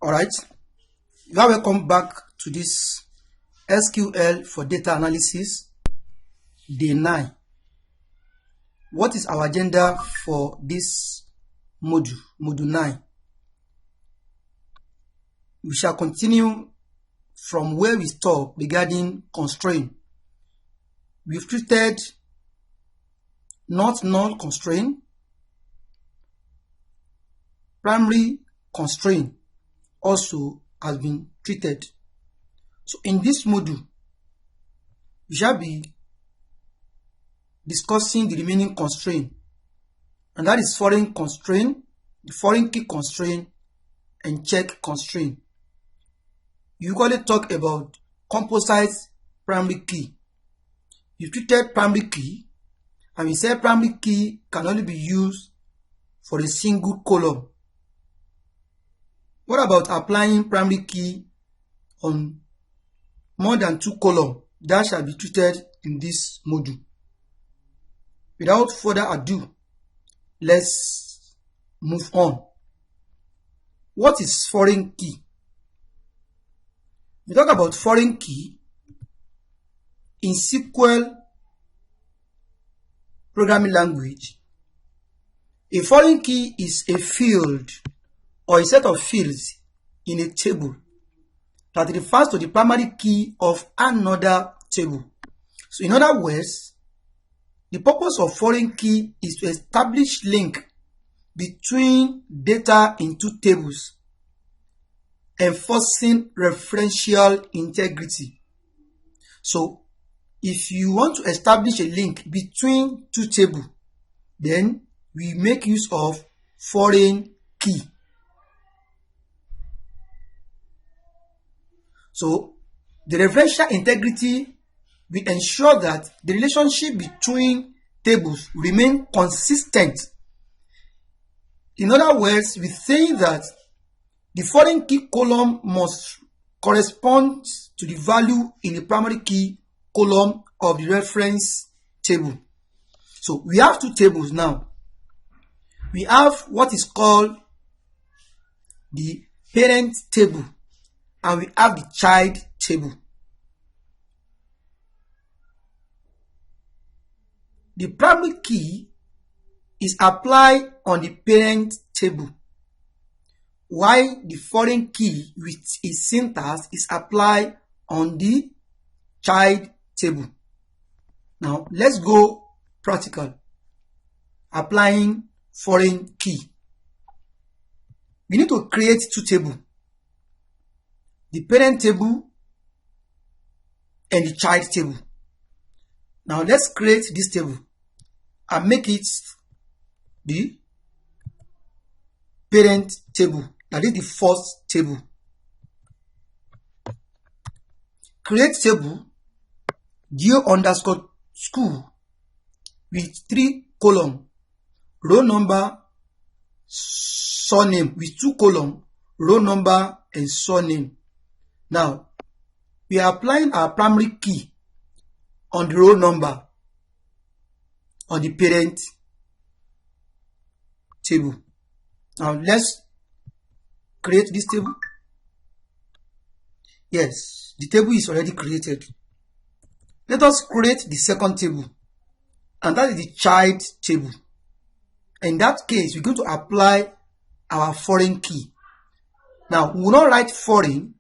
Alright, you are welcome back to this SQL for data analysis, day 9. What is our agenda for this module 9? We shall continue from where we stopped regarding constraint. We've treated not null constraint, primary constraint also has been treated. So in this module, we shall be discussing the remaining constraint, and that is foreign constraint, the foreign key constraint, and check constraint. You usually talk about composite primary key. You treated primary key, and we said primary key can only be used for a single column. What about applying primary key on more than 2 columns? That shall be treated in this module. Without further ado, let's move on. What is foreign key? We talk about foreign key in SQL programming language. A foreign key is a field or a set of fields in a table that refers to the primary key of another table. So in other words, the purpose of foreign key is to establish link between data in 2 tables, enforcing referential integrity. So if you want to establish a link between 2 tables, then we make use of foreign key. So the referential integrity will ensure that the relationship between tables remain consistent. In other words, we say that the foreign key column must correspond to the value in the primary key column of the reference table. So we have 2 tables now. We have what is called the parent table, and we have the child table. The primary key is applied on the parent table, while the foreign key with its syntax is applied on the child table. Now let's go practical. Applying foreign key. We need to create 2 tables. The parent table and the child table. Now let's create this table and make it the parent table. That is the first table. Create table geo_school with 3 columns, row number, surname, with 2 columns, row number and surname. Now, we are applying our primary key on the row number on the parent table. Now, let's create this table. Yes, the table is already created. Let us create the second table, and that is the child table. In that case, we're going to apply our foreign key. Now, we will not write foreign.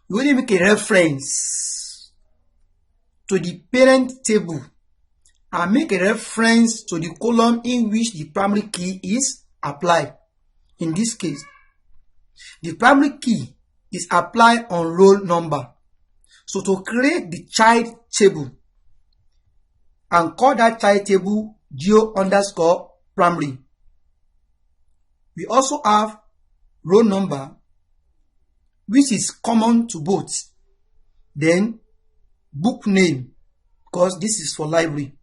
We only make a reference to the parent table and make a reference to the column in which the primary key is applied. In this case, the primary key is applied on roll number. So to create the child table and call that child table geo_primary, we also have roll number, which is common to both. Then book name, because this is for library.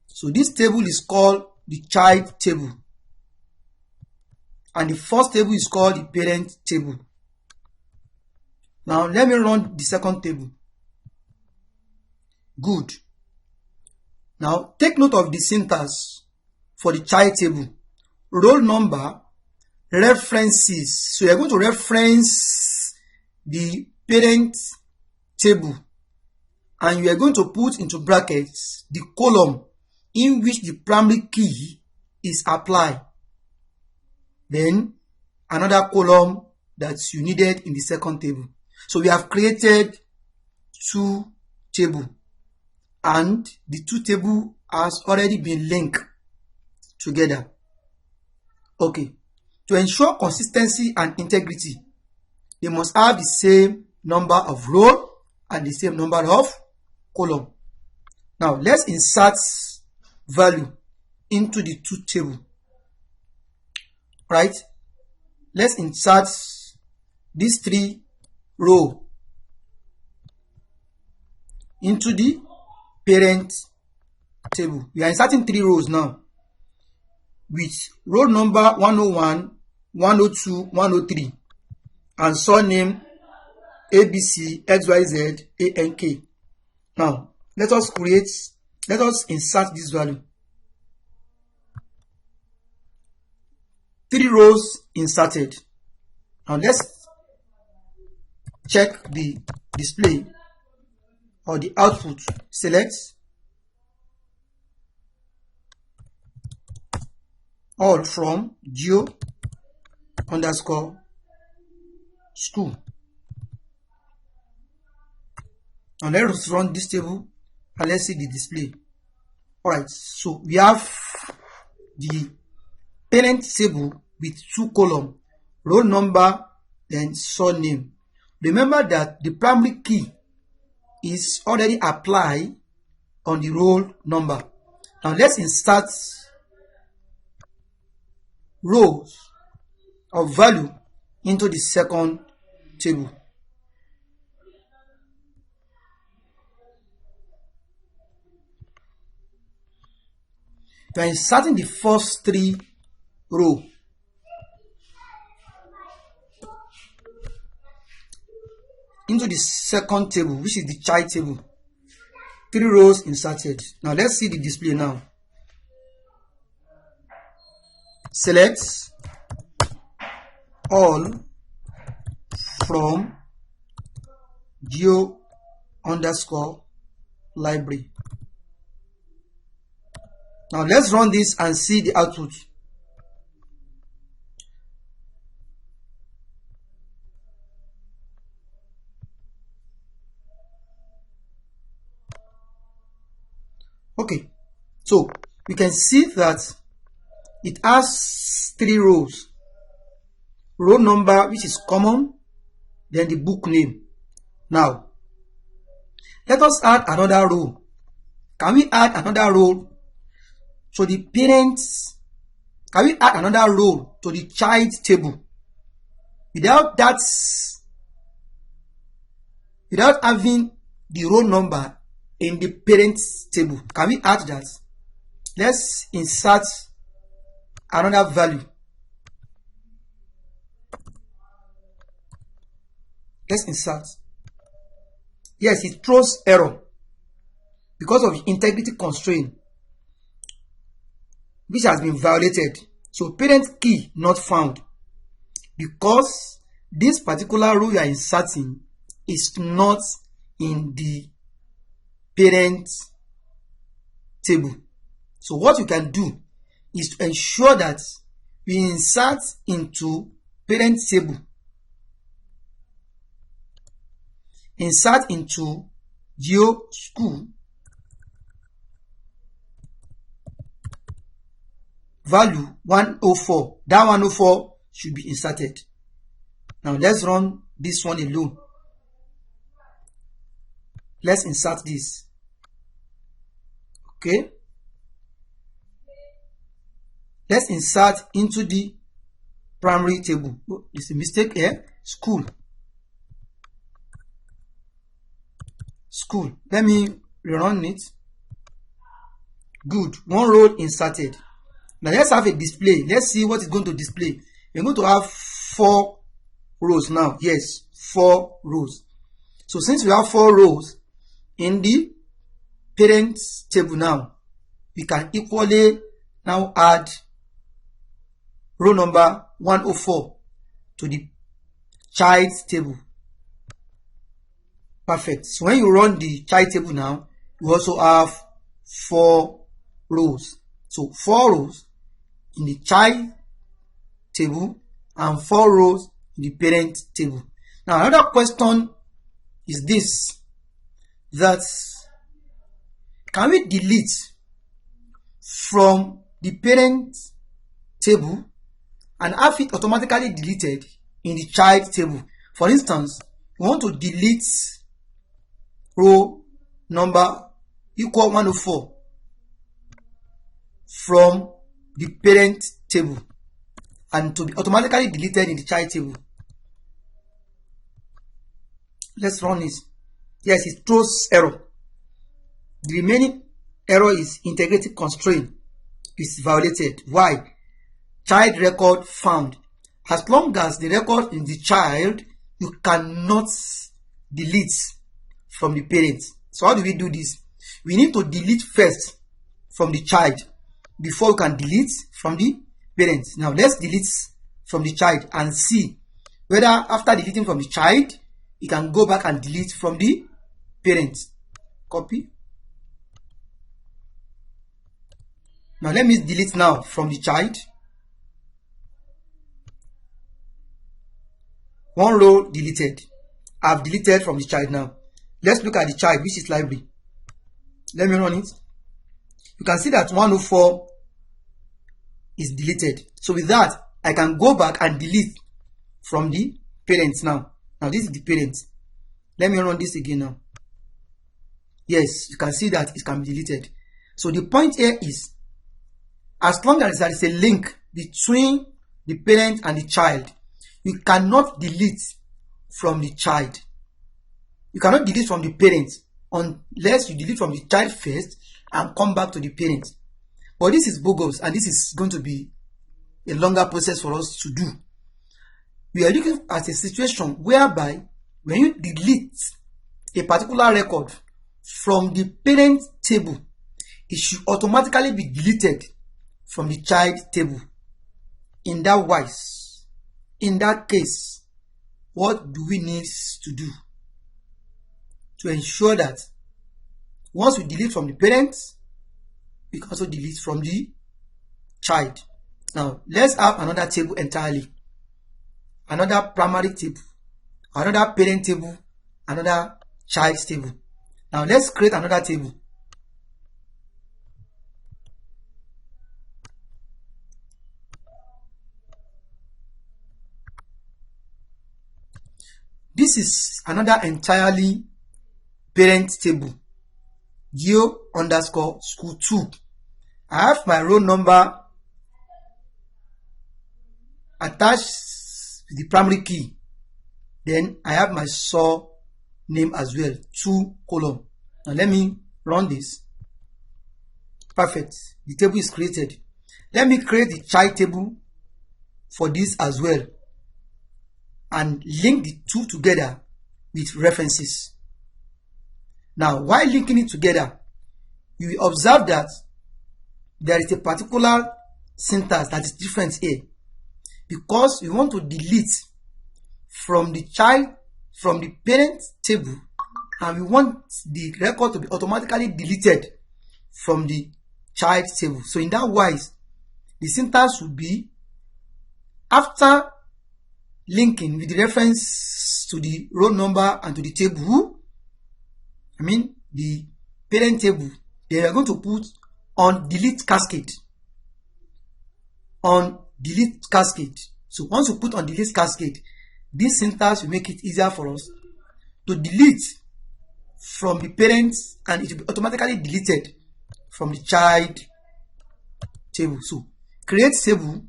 So this table is called the child table, and the first table is called the parent table. Now let me run the second table. Good. Now take note of the syntax for the child table. Roll number references. So you're going to reference the parent table, and you are going to put into brackets the column in which the primary key is applied. Then another column that you needed in the second table. So we have created two tables, and the two tables has already been linked together. Okay, to ensure consistency and integrity, they must have the same number of rows and the same number of columns. Now let's insert value into the two tables. Right? Let's insert these 3 rows into the parent table. We are inserting 3 rows now with row number 101, 102, 103 and surname ABC XYZ ANK. Now let us insert this value. 3 rows inserted. Now let's check the display or the output. Select all from geo_school. Now let's run this table and let's see the display. Alright, so we have the parent table with 2 columns, roll number and surname. Remember that the primary key is already applied on the roll number. Now let's insert rows of value into the second table. We are inserting the first 3 rows. Into the second table, which is the child table. 3 rows inserted. Now let's see the display now. Select all from geo_library. Now let's run this and see the output. Okay, so we can see that it has 3 rows. Row number, which is common, then the book name. Now, let us add another row. Can we add another row to the parents? Can we add another row to the child table without having the row number in the parents table? Can we add that? Let's insert another value. Let's insert. Yes, it throws error because of the integrity constraint which has been violated. So parent key not found, because this particular row you are inserting is not in the parent table. So what you can do is to ensure that we insert into parent table, insert into geo school value 104. That 104 should be inserted. Now let's run this one alone. Let's insert this. Okay. Let's insert into the primary table. Oh, it's a mistake here. School. Let me rerun it. Good. 1 row inserted. Now let's have a display. Let's see what it's going to display. We're going to have 4 rows now. Yes, 4 rows. So since we have 4 rows in the parents table now, we can equally now add row number 104 to the child table. Perfect. So when you run the child table now, you also have 4 rows. So 4 rows in the child table and 4 rows in the parent table. Now another question is this, that can we delete from the parent table and have it automatically deleted in the child table? For instance, we want to delete row number equal 104 from the parent table and to be automatically deleted in the child table. Let's run this. Yes, it throws error. The remaining error is integrity constraint is violated. Why? Child record found. As long as the record is the child, you cannot delete from the parents. So how do we do this? We need to delete first from the child before we can delete from the parents. Now let's delete from the child and see whether after deleting from the child, you can go back and delete from the parents. Copy. Now let me delete now from the child. 1 row deleted. I've deleted from the child now. Let's look at the child, which is library. Let me run it. You can see that 104 is deleted. So with that, I can go back and delete from the parents now. Now this is the parents. Let me run this again now. Yes, you can see that it can be deleted. So the point here is, as long as there is a link between the parent and the child, you cannot delete from the child. You cannot delete from the parent unless you delete from the child first and come back to the parent. But this is bogus, and this is going to be a longer process for us to do. We are looking at a situation whereby when you delete a particular record from the parent table, it should automatically be deleted from the child table. In that case, what do we need to do to ensure that once we delete from the parents, we can also delete from the child? Now let's have another table entirely, another primary table, another parent table, another child table. Now let's create another table. This is another entirely parent table, geo_school2. I have my roll number attached to the primary key. Then I have my saw name as well, 2 column. Now let me run this. Perfect. The table is created. Let me create the child table for this as well and link the two together with references. Now, while linking it together, you will observe that there is a particular syntax that is different here, because we want to delete from the parent table, and we want the record to be automatically deleted from the child table. So in that wise, the syntax would be, after linking with the reference to the row number and to the table, the parent table, they are going to put on delete cascade. On delete cascade. So once you put on delete cascade, this syntax will make it easier for us to delete from the parents, and it will be automatically deleted from the child table. So create table,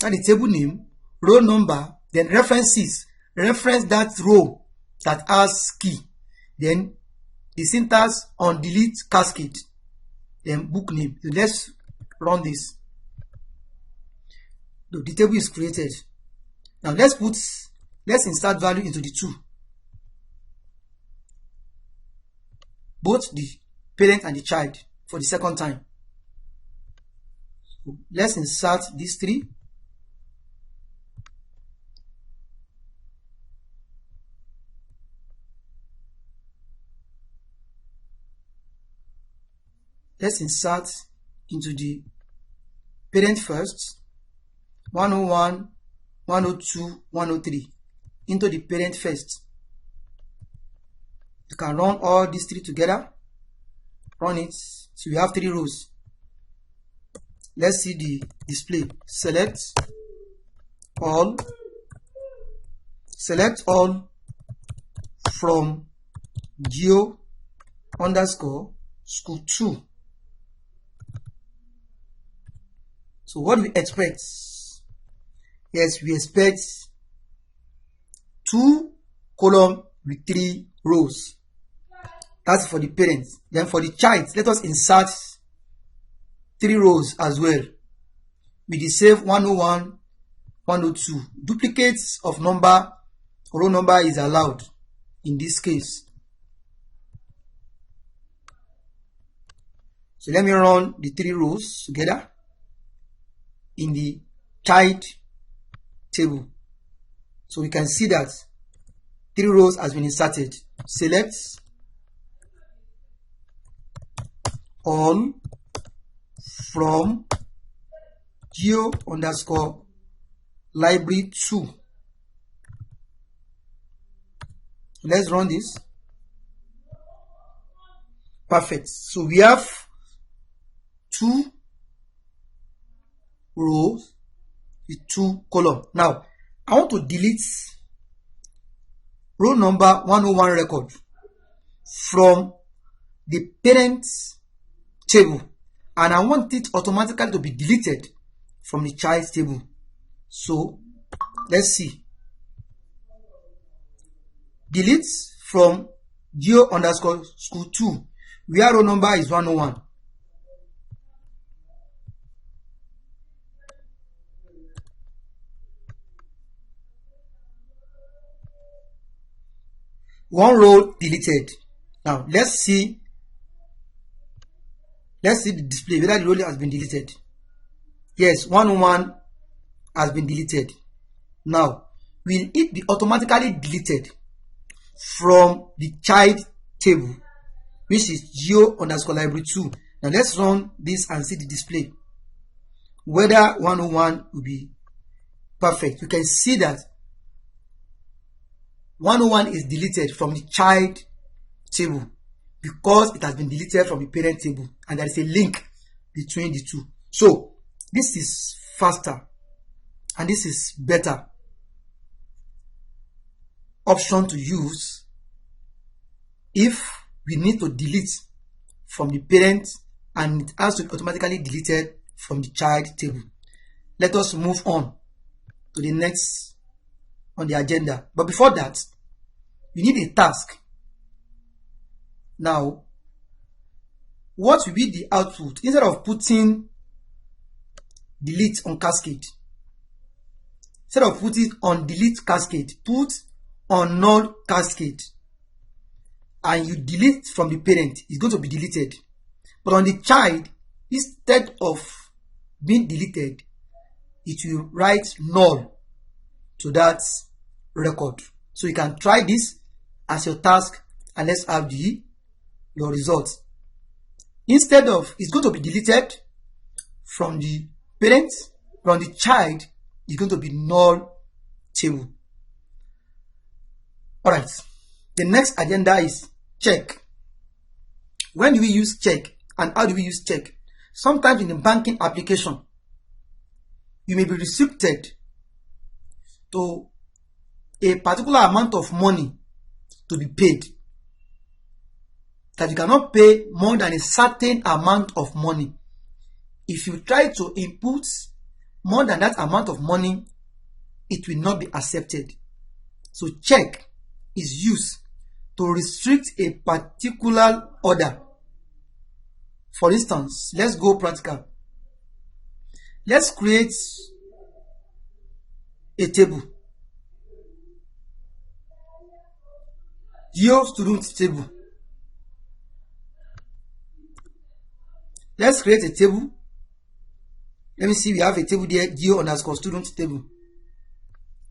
and the table name, row number, then references, reference that row that has key, then the syntax on delete cascade, then book name. So let's run this. The table is created. Now let's insert value into the two, both the parent and the child, for the second time. So let's insert these 3. let's insert into the parent first 101, 102, 103 into the parent first. You can run all these three together. Run it. So we have 3 rows. Let's see the display. Select all from geo underscore school 2. So what do we expect? Yes, we expect 2 columns with 3 rows. That's for the parents. Then for the child, let us insert 3 rows as well with the same 101, 102. Duplicates of number, row number is allowed in this case. So let me run the 3 rows together in the child table. So we can see that 3 rows has been inserted. Select all from geo underscore library 2. Let's run this. Perfect. So we have 2 rows with 2 columns. Now I want to delete row number 101 record from the parent table, and I want it automatically to be deleted from the child table. So let's see. Delete from geo underscore school 2 where row number is 101. One row deleted. Now let's see the display whether the row has been deleted. Yes, 101 has been deleted. Now will it be automatically deleted from the child table, which is geo underscore library 2? Now let's run this and see the display whether 101 will be perfect. You can see that 101 is deleted from the child table because it has been deleted from the parent table, and there is a link between the two. So this is faster and this is better option to use if we need to delete from the parent and it has to be automatically deleted from the child table. Let us move on to the next on the agenda. But before that, we need a task. Now, what will be the output? Instead of putting delete on cascade, instead of putting on delete cascade, put on null cascade, and you delete from the parent, it's going to be deleted. But on the child, instead of being deleted, it will write null to that record. So you can try this as your task, and let's have your results. Instead of, it's going to be deleted from the parent, from the child, it's going to be null table. Alright, the next agenda is check. When do we use check and how do we use check? Sometimes in the banking application, you may be restricted to a particular amount of money to be paid, that you cannot pay more than a certain amount of money. If you try to input more than that amount of money, it will not be accepted. So check is used to restrict a particular order. For instance, let's go practical. Let's create a table. Geo student table. Let's create a table. Let me see, we have a table there, geo underscore student table.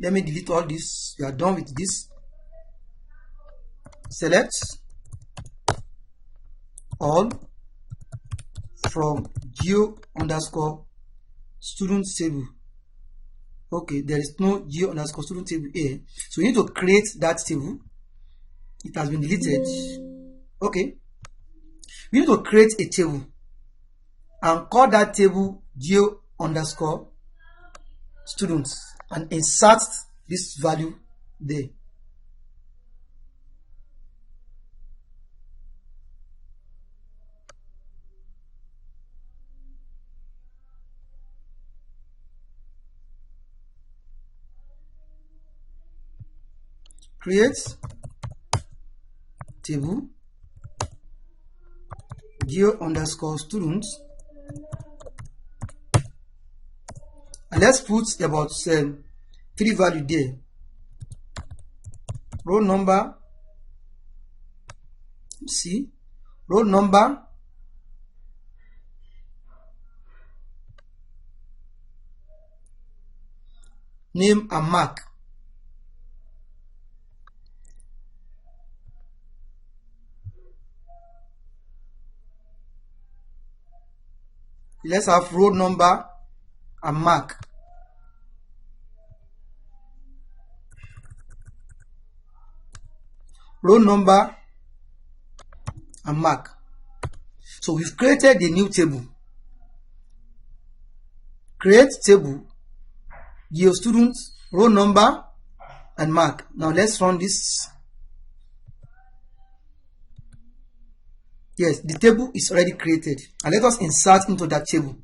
Let me delete all this. We are done with this. Select all from geo underscore student table. Okay, there is no geo underscore student table here, so we need to create that table. It has been deleted. Okay, we need to create a table and call that table geo underscore students and insert this value there. Create table geo underscore students, and let's put about 3 value there. Roll number, see, roll number, name and mark. Let's have roll number and mark. Roll number and mark. So we've created a new table. Create table geo students, roll number and mark. Now let's run this. Yes, the table is already created, and let us insert into that table.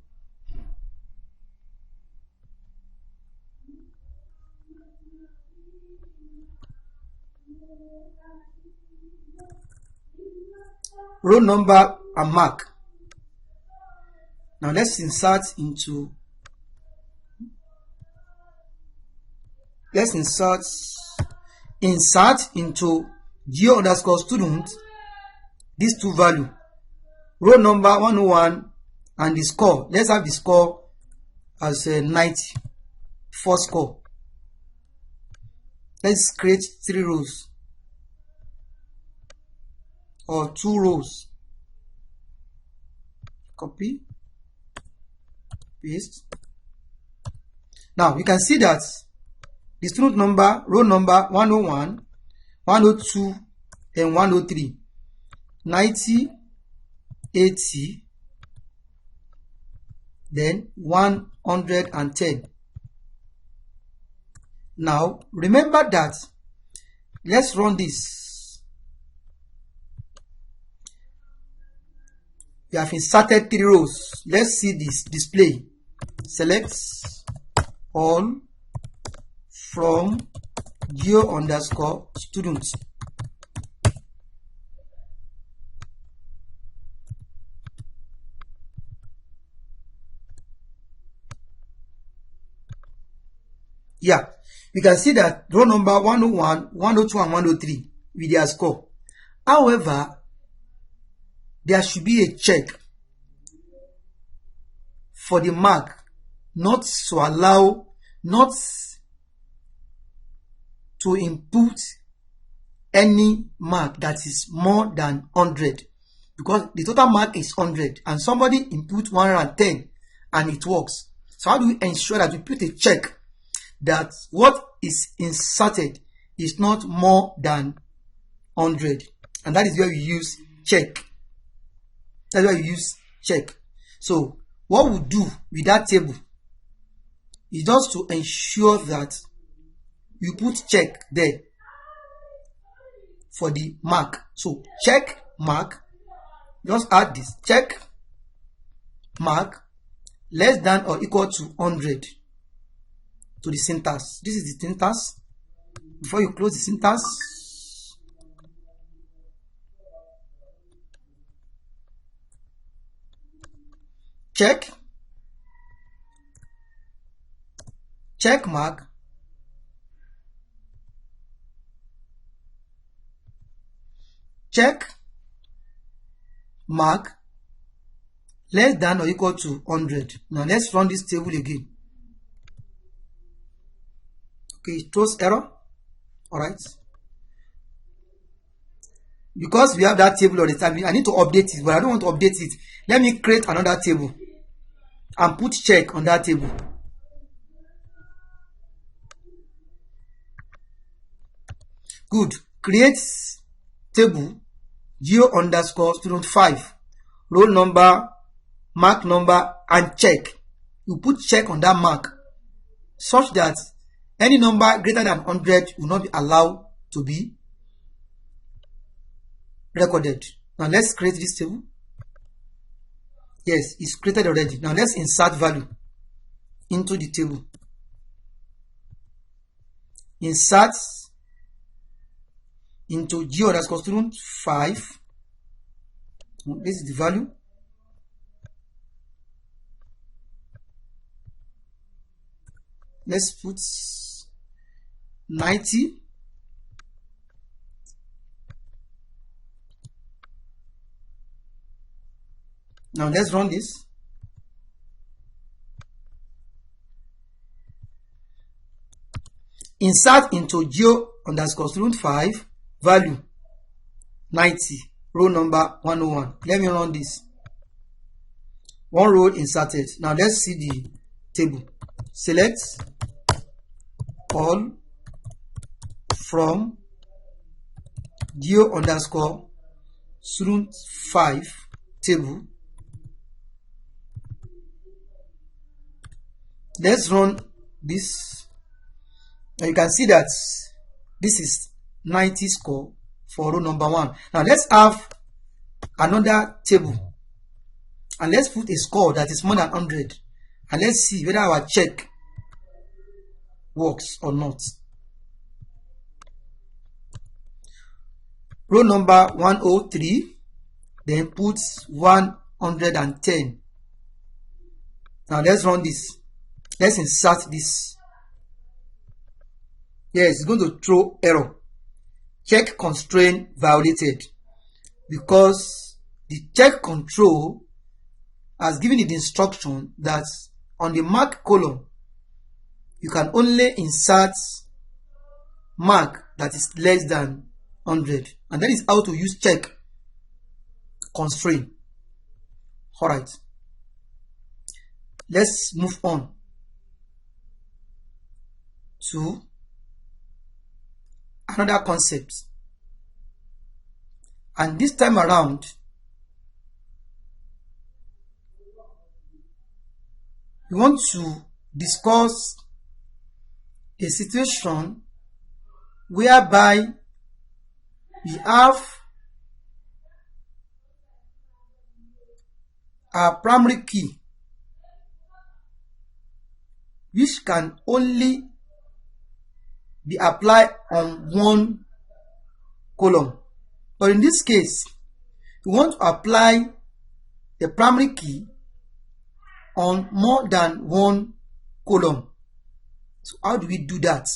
Roll number and mark. Now let's insert into geo underscore student these 2 value, roll number 101 and the score. Let's have the score as 90 for score. Let's create 3 rows or 2 rows. Copy, paste. Now we can see that the student number, roll number 101, 102 and 103, 90, 80, then 110. Now remember that, let's run this. We have inserted 3 rows. Let's see this display. Select all from geo underscore students. Yeah, we can see that row number 101, 102 and 103 with their score. However, there should be a check for the mark not to input any mark that is more than 100, because the total mark is 100 and somebody input 110 and it works. So how do we ensure that we put a check that what is inserted is not more than 100? And that is where we use check. That's why we use check. So what we do with that table is just to ensure that you put check there for the mark. So check mark, just add this check mark less than or equal to 100 to the syntax. This is the syntax. Before you close the syntax, check mark check mark less than or equal to 100. Now let's run this table again. Okay, it throws error. All right, because we have that table already, I need to update it, but I don't want to update it. Let me create another table and put check on that table. Good. Create table geo_student5, roll number, mark number, and check. You put check on that mark such that any number greater than 100 will not be allowed to be recorded. Now let's create this table. Yes, it's created already. Now let's insert value into the table. Insert into geo_student5. This is the value. Let's put 90. Now let's run this. Insert into geo_student5 value 90, row number 101. Let me run this. One row inserted. Now let's see the table. Select all from geo_student5 table. Let's run this. Now you can see that this is 90 score for row number 1. Now let's have another table and let's put a score that is more than 100, and let's see whether our check works or not. Row number 103, then put 110. Now let's run this. Let's insert this. Yes, it's going to throw error. Check constraint violated, because the check control has given it the instruction that on the mark column you can only insert mark that is less than 100, and that is how to use check constraint. All right, let's move on to another concept, and this time around we want to discuss a situation whereby we have a primary key which can only be applied on one column. But in this case, we want to apply the primary key on more than one column. So how do we do that?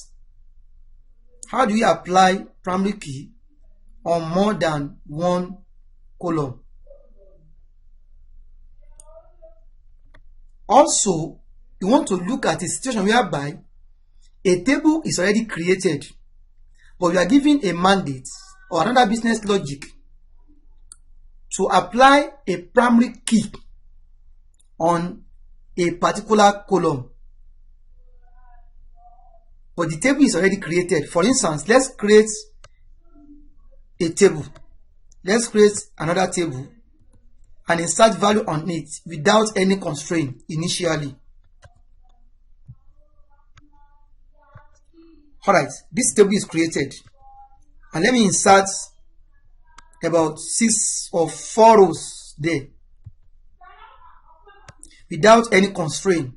How do we apply primary key on more than one column? Also, we want to look at a situation whereby a table is already created, but we are given a mandate or another business logic to apply a primary key on a particular column. But the table is already created. For instance, let's create a table. Let's create another table and insert value on it without any constraint initially. Alright, this table is created, and let me insert about 6 or 4 rows there without any constraint.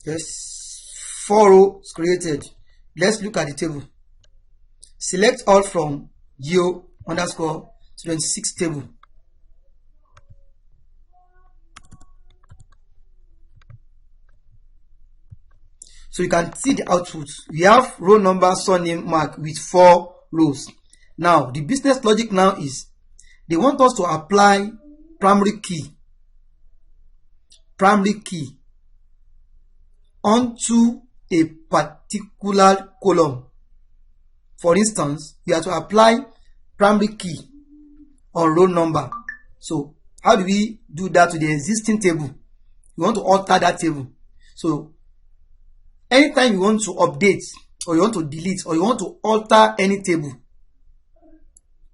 Yes, 4 rows created. Let's look at the table. Select all from geo_student6 table. So you can see the output. We have row number, surname, mark with 4 rows. Now the business logic now is they want us to apply primary key onto a particular column. For instance, you have to apply primary key on roll number. So how do we do that to the existing table? You want to alter that table. So anytime you want to update, or you want to delete, or you want to alter any table,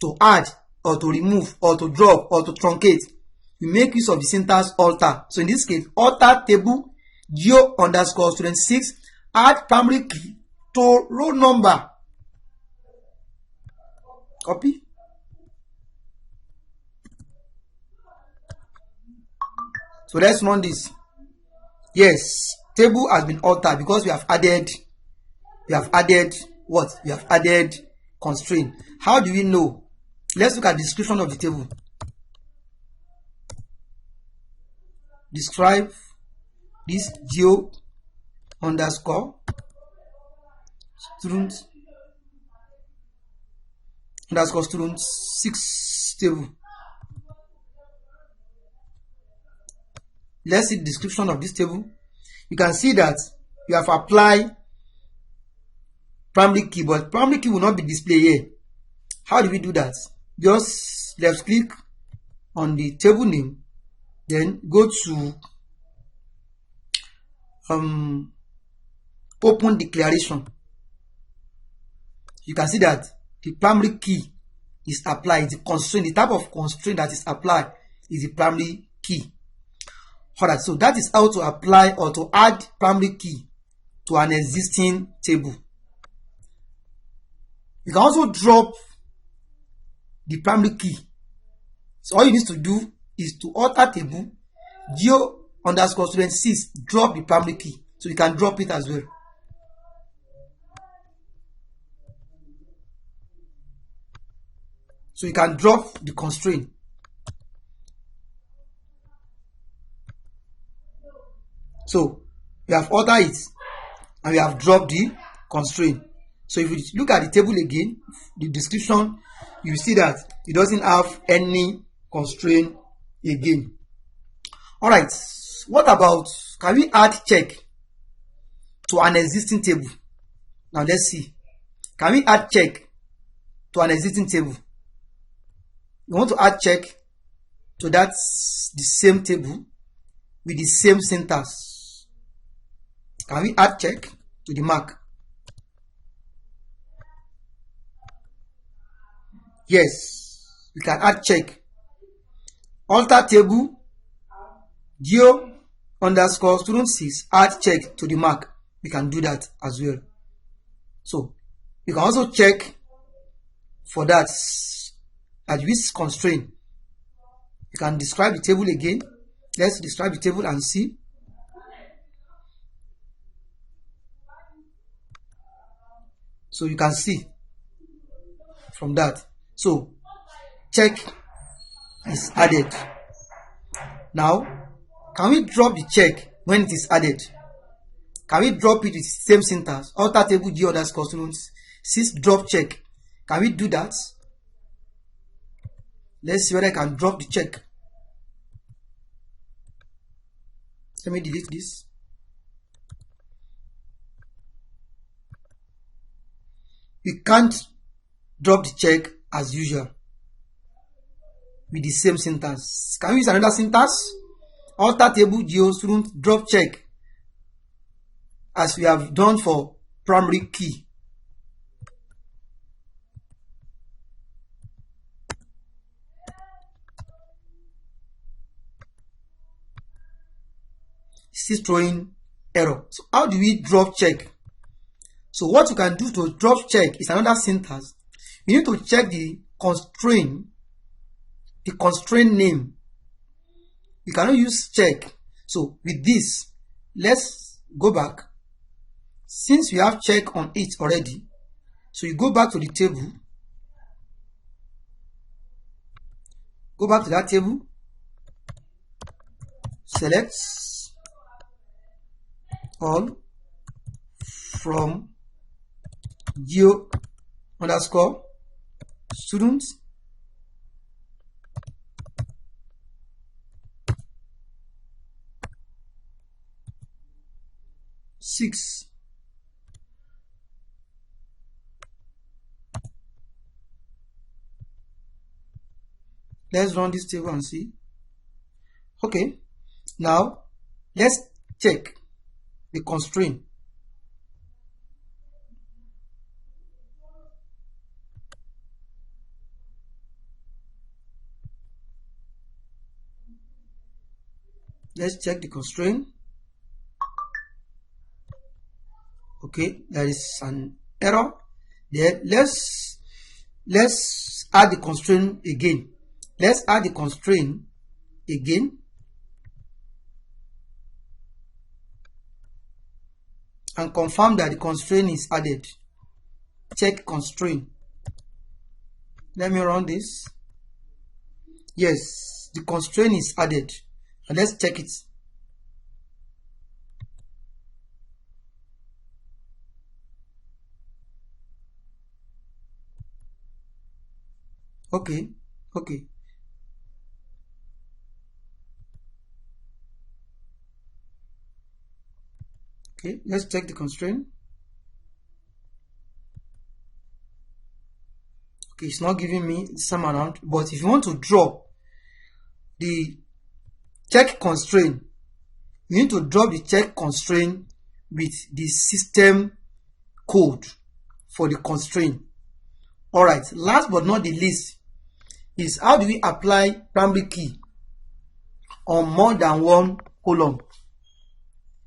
to add or to remove or to drop or to truncate, you make use of the syntax alter. So in this case, alter table geo underscore student 6 add primary key to roll number. Copy. So let's run this. Yes, table has been altered because we have added what? We have added constraint. How do we know? Let's look at the description of the table. Describe this geo underscore student underscore student 6 table. Let's see the description of this table. You can see that you have applied primary key, but primary key will not be displayed here. How do we do that? Just left click on the table name, then go to open declaration. You can see that the primary key is applied. The constraint, the type of constraint that is applied is the primary key. Alright, so that is how to apply or to add primary key to an existing table. You can also drop the primary key. So all you need to do is to alter table geo underscore student 6 drop the primary key. So you can drop it as well. So you can drop the constraint. So we have altered it and we have dropped the constraint. So if you look at the table again, the description, you see that it doesn't have any constraint again. Alright, what about, can we add check to an existing table? Now let's see. Can we add check to an existing table? You want to add check to the same table with the same syntax. Can we add check to the mark? Yes, we can add check. Alter table geo underscore student 6 add check to the mark. We can do that as well. So you can also check for that at which constraint. You can describe the table again. Let's describe the table and see. So you can see from that. So check is added. Now, can we drop the check when it is added? Can we drop it with the same syntax? Alter table geo underscore student 6 drop check. Can we do that? Let's see whether I can drop the check. Let me delete this. We can't drop the check as usual with the same syntax. Can we use another syntax? Alter table geo student drop check as we have done for primary key. Still throwing error. So how do we drop check? So what you can do to drop check is another syntax. You need to check the constraint name. You cannot use check. So with this, let's go back. Since we have check on it already, so you go back to the table. Go back to that table. Select all from geo underscore students six Let's run this table and see. Okay, now let's check the constraint. Let's check the constraint. Okay, there is an error there. Let's add the constraint again. Let's add the constraint again and confirm that the constraint is added. Check constraint. Let me run this. Yes, the constraint is added. And let's check it. Okay. Okay, let's check the constraint. Okay, it's not giving me the same amount, but if you want to drop the check constraint, you need to drop the check constraint with the system code for the constraint. All right, last but not the least is how do we apply primary key on more than one column.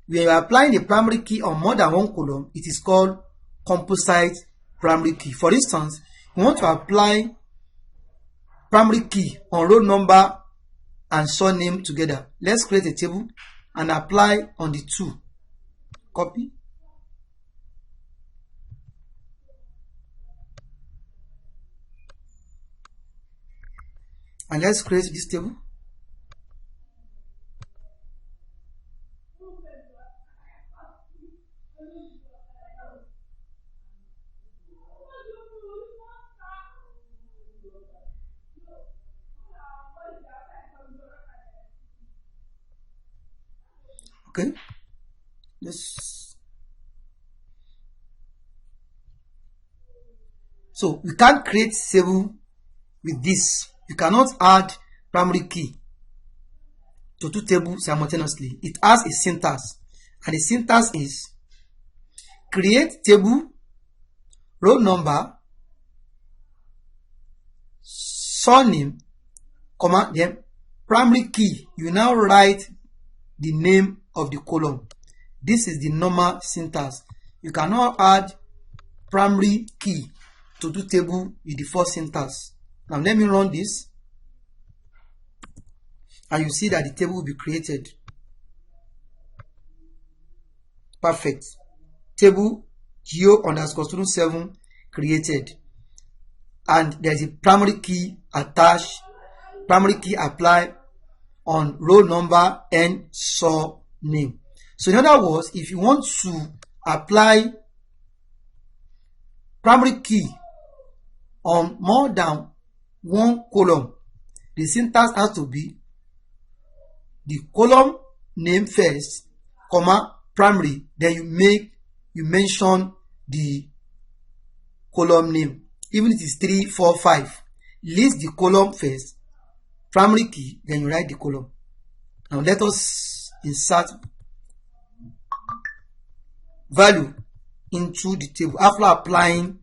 When you are applying the primary key on more than one column, it is called composite primary key. For instance, you want to apply primary key on roll number and surname together. Let's create a table and apply on the two. Copy. And let's create this table. Okay, so we can't create table with this. You cannot add primary key to two tables simultaneously. It has a syntax, and the syntax is create table, roll number, surname, comma, then primary key. You now write the name of the column. This is the normal syntax. You cannot add primary key to two tables with the first syntax. Now let me run this, and you see that the table will be created. Perfect. Table geo_student7 created, and there's a primary key attached, primary key applied on roll number and surname. So in other words, if you want to apply primary key on more than one column, the syntax has to be the column name first, comma, primary, then you mention the column name. Even if it is 3, 4, 5, list the column first, primary key, then you write the column. Now let us insert value into the table. After applying,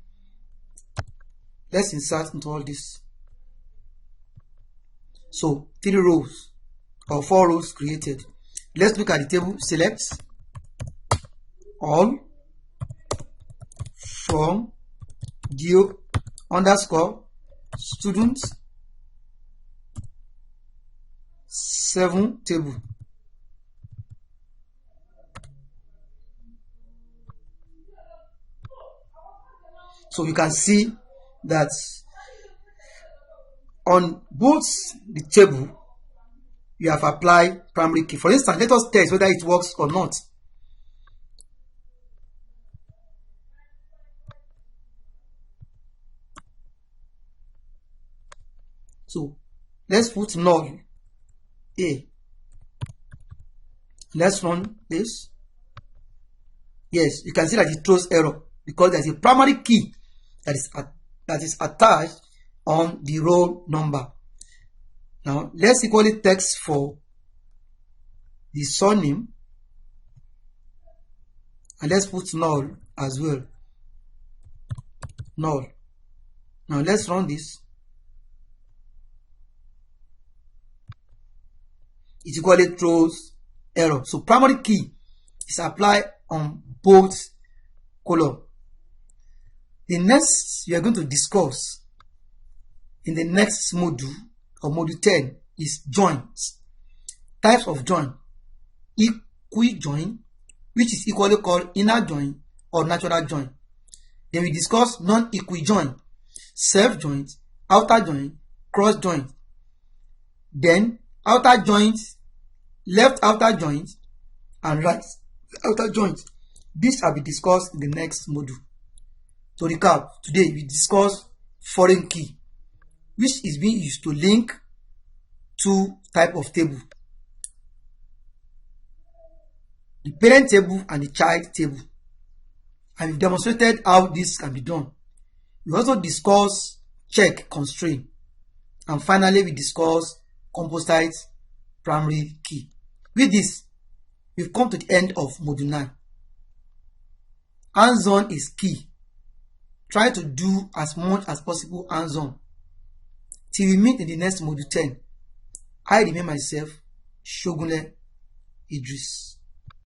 let's insert into all this. So 3 rows or 4 rows created. Let's look at the table. Select all from geo_students 7 table. So you can see that on both the table you have applied primary key. For instance, let us test whether it works or not. So let's put null A. Let's run this. Yes, you can see that it throws error because there's a primary key that is attached on the roll number. Now let's equally text for the surname, and let's put null as well. Null. Now let's run this. It equally throws error. So primary key is applied on both column. The next we are going to discuss in the next module, or module 10, is joins. Types of join: equi-join, which is equally called inner join or natural join. Then we discuss non-equi-join, self-joint, outer join, cross-joint. Then outer joint, left outer joint, and right outer joint. This shall be discussed in the next module. To recap, today we discuss foreign key, which is being used to link two types of table: the parent table and the child table. And we've demonstrated how this can be done. We also discuss check constraint. And finally, we discuss composite primary key. With this, we've come to the end of module 9. Hands-on is key. Try to do as much as possible hands-on. Till we meet in the next module 10, I remain myself, Shogunle Idris.